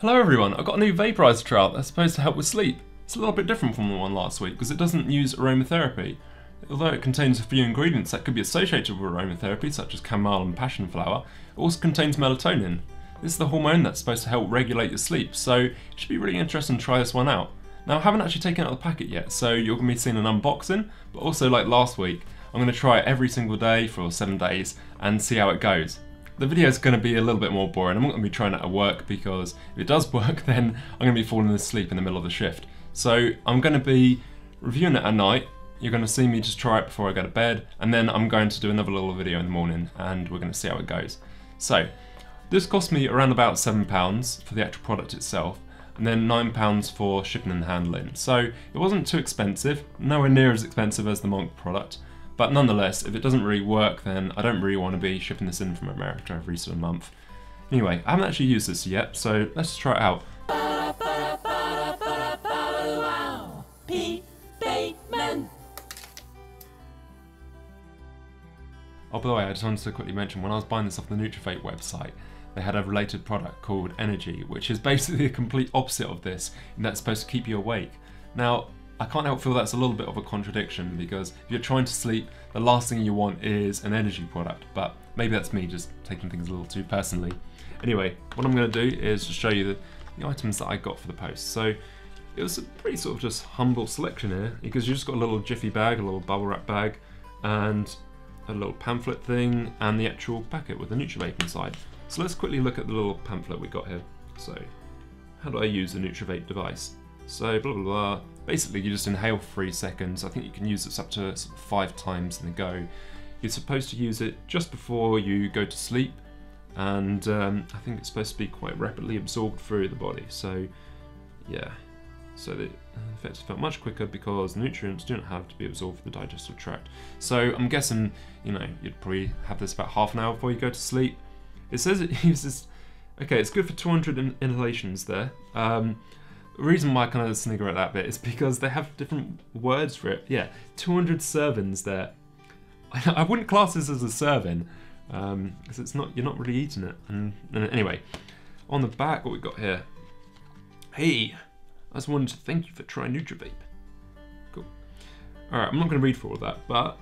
Hello everyone, I've got a new vaporizer trial that's supposed to help with sleep. It's a little bit different from the one last week because it doesn't use aromatherapy. Although it contains a few ingredients that could be associated with aromatherapy, such as chamomile and passion flower, it also contains melatonin. This is the hormone that's supposed to help regulate your sleep, so it should be really interesting to try this one out. Now I haven't actually taken it out of the packet yet, so you're going to be seeing an unboxing, but also like last week, I'm going to try it every single day for 7 days and see how it goes. The video is going to be a little bit more boring. I'm not going to be trying it at work because if it does work then I'm going to be falling asleep in the middle of the shift. So I'm going to be reviewing it at night. You're going to see me just try it before I go to bed, and then I'm going to do another little video in the morning and we're going to see how it goes. So this cost me around about £7 for the actual product itself, and then £9 for shipping and handling. So it wasn't too expensive, nowhere near as expensive as the Monk product. But nonetheless, if it doesn't really work, then I don't really want to be shipping this in from America every sort of month. Anyway, I haven't actually used this yet, so let's just try it out. Oh, by the way, I just wanted to quickly mention, when I was buying this off the Nutrovape website, they had a related product called Energy, which is basically the complete opposite of this, and that's supposed to keep you awake. Now, I can't help feel that's a little bit of a contradiction, because if you're trying to sleep, the last thing you want is an energy product, but maybe that's me just taking things a little too personally. Anyway, what I'm going to do is just show you the items that I got for the post. So it was a pretty sort of just humble selection here, because you just got a little jiffy bag, a little bubble wrap bag, and a little pamphlet thing, and the actual packet with the Nutrovape inside. So let's quickly look at the little pamphlet we got here. So, how do I use the Nutrovape device? So, blah blah blah. Basically, you just inhale for 3 seconds. I think you can use this up to 5 times in a go. You're supposed to use it just before you go to sleep, and I think it's supposed to be quite rapidly absorbed through the body. So, yeah. So the effects felt much quicker because nutrients don't have to be absorbed through the digestive tract. So I'm guessing, you know, you'd probably have this about half an hour before you go to sleep. It says it uses, okay, it's good for 200 inhalations there. The reason why I kind of snigger at that bit is because they have different words for it. Yeah, 200 servings there. I wouldn't class this as a serving, because it's not, you're not really eating it. And anyway, on the back, what we got here. Hey, I just wanted to thank you for trying Nutrovape. Cool. Alright, I'm not going to read through all that, but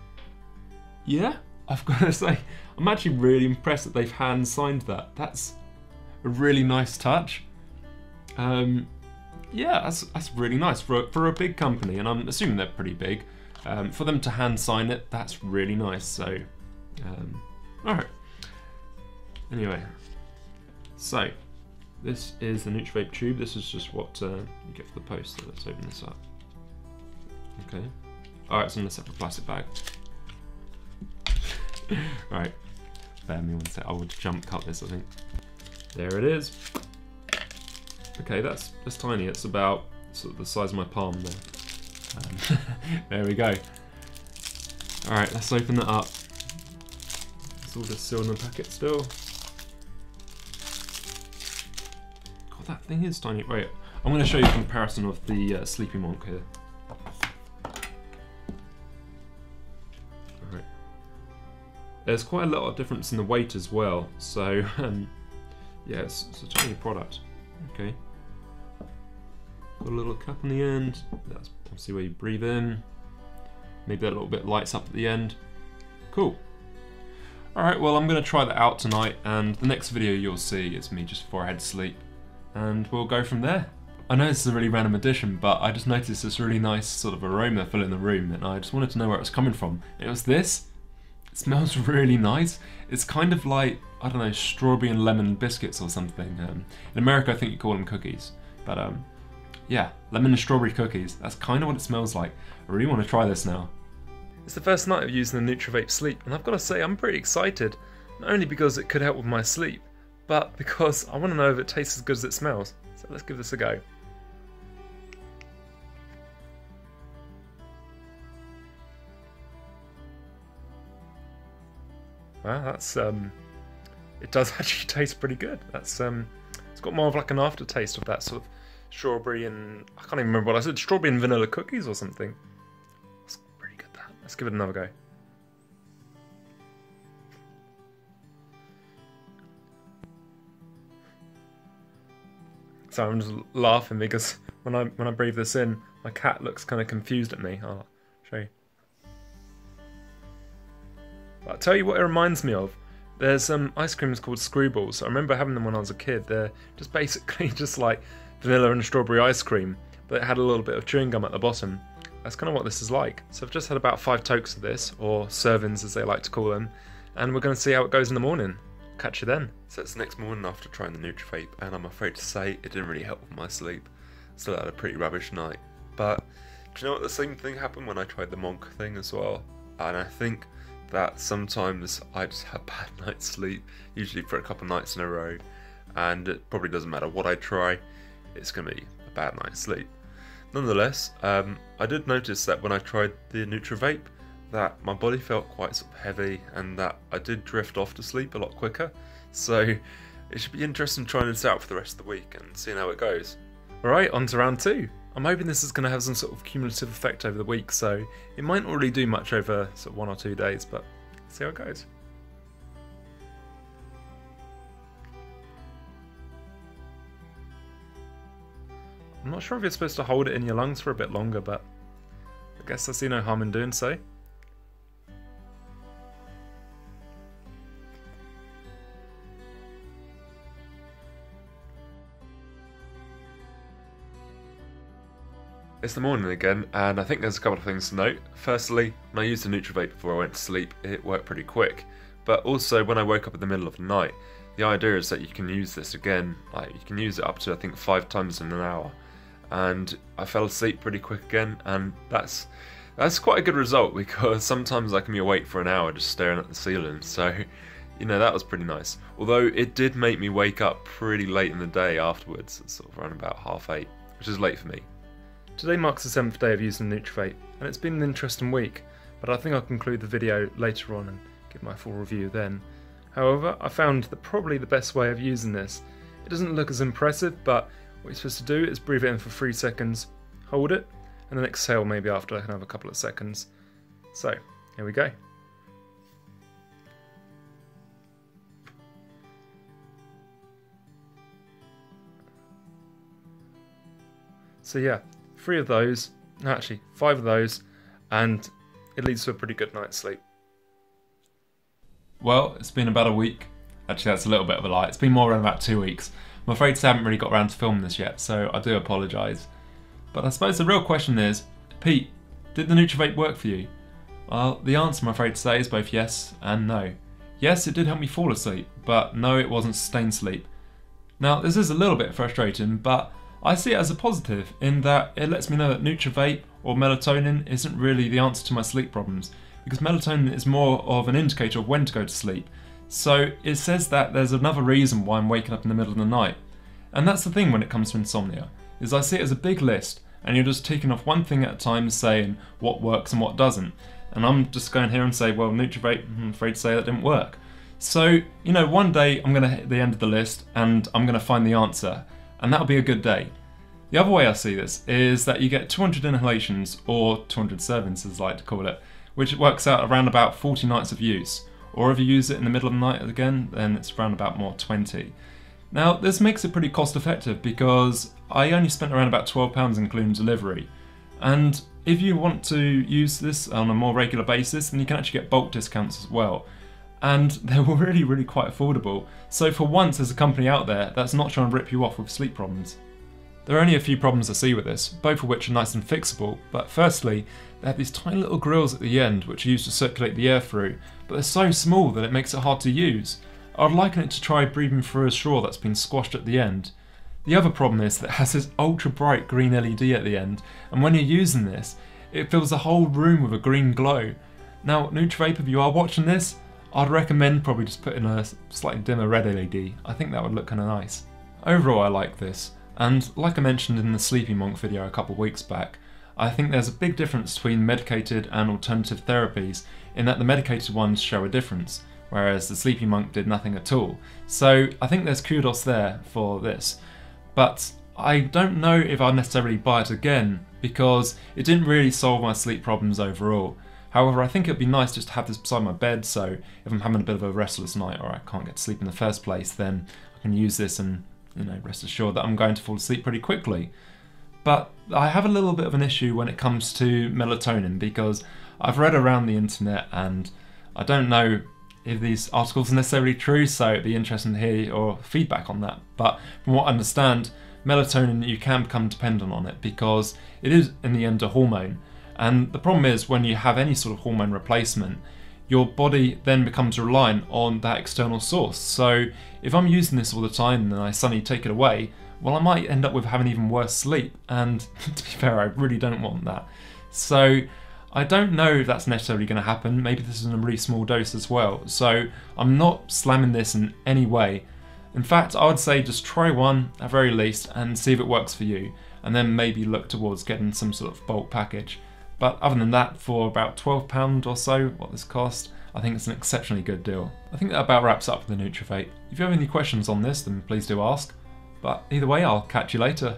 yeah, I've got to say, I'm actually really impressed that they've hand signed that. That's a really nice touch. Yeah, that's really nice for a big company, and I'm assuming they're pretty big. For them to hand sign it, that's really nice. So, alright. Anyway, so this is the Nutrovape tube. This is just what you get for the post. So let's open this up. Okay. Alright, it's in a separate plastic bag. Right. Bear me one sec. I would jump cut this, I think. There it is. Okay, that's tiny. It's about sort of the size of my palm there. There we go. Alright, let's open that up. It's all just sealed in the packet still. God, that thing is tiny. Right, I'm going to show you a comparison of the Sleepy Monk here. Alright. There's quite a lot of difference in the weight as well, so yeah, it's a tiny product. Okay. Got a little cap on the end. That's obviously where you breathe in. Maybe that little bit lights up at the end. Cool. Alright, well I'm going to try that out tonight, and the next video you'll see is me just before I head to sleep, and we'll go from there. I know this is a really random addition, but I just noticed this really nice sort of aroma filling the room, and I just wanted to know where it was coming from. It was this. It smells really nice. It's kind of like, I don't know, strawberry and lemon biscuits or something. In America I think you call them cookies, but yeah, lemon and strawberry cookies. That's kind of what it smells like. I really want to try this now. It's the first night of using the Nutrovape Sleep, and I've got to say I'm pretty excited. Not only because it could help with my sleep, but because I want to know if it tastes as good as it smells. So let's give this a go. Wow, that's it does actually taste pretty good. That's it's got more of like an aftertaste of that sort of strawberry and I can't even remember what I said, strawberry and vanilla cookies or something. That's pretty good. That. Let's give it another go. So I'm just laughing because when I breathe this in, my cat looks kind of confused at me. I'll show you. But I'll tell you what it reminds me of. There's some ice creams called Screwballs. I remember having them when I was a kid. They're just basically just like vanilla and strawberry ice cream, but it had a little bit of chewing gum at the bottom. That's kind of what this is like. So I've just had about 5 tokes of this, or servings as they like to call them, and we're going to see how it goes in the morning. Catch you then. So it's the next morning after trying the Nutrovape, and I'm afraid to say it didn't really help with my sleep. Still had a pretty rubbish night. But do you know what, the same thing happened when I tried the Monk thing as well. And I think that sometimes I just have bad night's sleep, usually for a couple of nights in a row, and it probably doesn't matter what I try, it's going to be a bad night's sleep. Nonetheless, I did notice that when I tried the Nutrovape, that my body felt quite sort of heavy and that I did drift off to sleep a lot quicker. So it should be interesting trying this out for the rest of the week and seeing how it goes. Alright, on to round 2. I'm hoping this is going to have some sort of cumulative effect over the week, so it might not really do much over sort of 1 or 2 days, but see how it goes. I'm not sure if you're supposed to hold it in your lungs for a bit longer, but I guess I see no harm in doing so. It's the morning again, and I think there's a couple of things to note. Firstly, when I used the Nutrovape before I went to sleep, it worked pretty quick. But also, when I woke up in the middle of the night, the idea is that you can use this again. Like, you can use it up to, I think, 5 times in an hour. And I fell asleep pretty quick again, and that's quite a good result, because sometimes I can be awake for an hour just staring at the ceiling. So, you know, that was pretty nice. Although it did make me wake up pretty late in the day afterwards, sort of around about 8:30, which is late for me. Today marks the 7th day of using Nutrovape, and it's been an interesting week, but I think I'll conclude the video later on and give my full review then. However, I found that probably the best way of using this, it doesn't look as impressive, but what you're supposed to do is breathe it in for 3 seconds, hold it, and then exhale maybe after another couple of seconds. So, here we go. So yeah, 3 of those, actually 5 of those, and it leads to a pretty good night's sleep. Well, it's been about a week. Actually, that's a little bit of a lie. It's been more around about 2 weeks. I'm afraid I haven't really got around to filming this yet, so I do apologise. But I suppose the real question is, Pete, did the Nutrovape work for you? Well, the answer, I'm afraid to say, is both yes and no. Yes, it did help me fall asleep, but no, it wasn't sustained sleep. Now, this is a little bit frustrating, but I see it as a positive in that it lets me know that Nutrovape or melatonin isn't really the answer to my sleep problems, because melatonin is more of an indicator of when to go to sleep. So it says that there's another reason why I'm waking up in the middle of the night. And that's the thing when it comes to insomnia, is I see it as a big list and you're just ticking off one thing at a time saying what works and what doesn't. And I'm just going here and say, well, Nutrovape, I'm afraid to say that didn't work. So, you know, one day I'm going to hit the end of the list and I'm going to find the answer. And that'll be a good day. The other way I see this is that you get 200 inhalations, or 200 servings as I like to call it, which works out around about 40 nights of use. Or if you use it in the middle of the night again, then it's around about more 20. Now this makes it pretty cost effective because I only spent around about £12 including delivery. And if you want to use this on a more regular basis, then you can actually get bulk discounts as well. And they're really quite affordable. So for once there's a company out there that's not trying to rip you off with sleep problems. There are only a few problems I see with this, both of which are nice and fixable, but firstly, they have these tiny little grills at the end which are used to circulate the air through, but they're so small that it makes it hard to use. I'd liken it to try breathing through a straw that's been squashed at the end. The other problem is that it has this ultra bright green LED at the end, and when you're using this, it fills the whole room with a green glow. Now, Nutrovape, if you are watching this, I'd recommend probably just putting a slightly dimmer red LED. I think that would look kind of nice. Overall, I like this, and like I mentioned in the Sleepy Monk video a couple of weeks back, I think there's a big difference between medicated and alternative therapies in that the medicated ones show a difference, whereas the Sleepy Monk did nothing at all. So I think there's kudos there for this. But I don't know if I'd necessarily buy it again, because it didn't really solve my sleep problems overall. However, I think it'd be nice just to have this beside my bed, so if I'm having a bit of a restless night or I can't get to sleep in the first place, then I can use this and rest assured that I'm going to fall asleep pretty quickly. But I have a little bit of an issue when it comes to melatonin, because I've read around the internet and I don't know if these articles are necessarily true, so it'd be interesting to hear your feedback on that. But from what I understand, melatonin, you can become dependent on it because it is in the end a hormone. And the problem is, when you have any sort of hormone replacement, your body then becomes reliant on that external source. So if I'm using this all the time and then I suddenly take it away, well, I might end up with having even worse sleep. And to be fair, I really don't want that. So I don't know if that's necessarily going to happen. Maybe this is in a really small dose as well. So I'm not slamming this in any way. In fact, I would say just try one at very least and see if it works for you, and then maybe look towards getting some sort of bulk package. But other than that, for about £12 or so, what this cost, I think it's an exceptionally good deal. I think that about wraps up the Nutrovape. If you have any questions on this, then please do ask. But either way, I'll catch you later.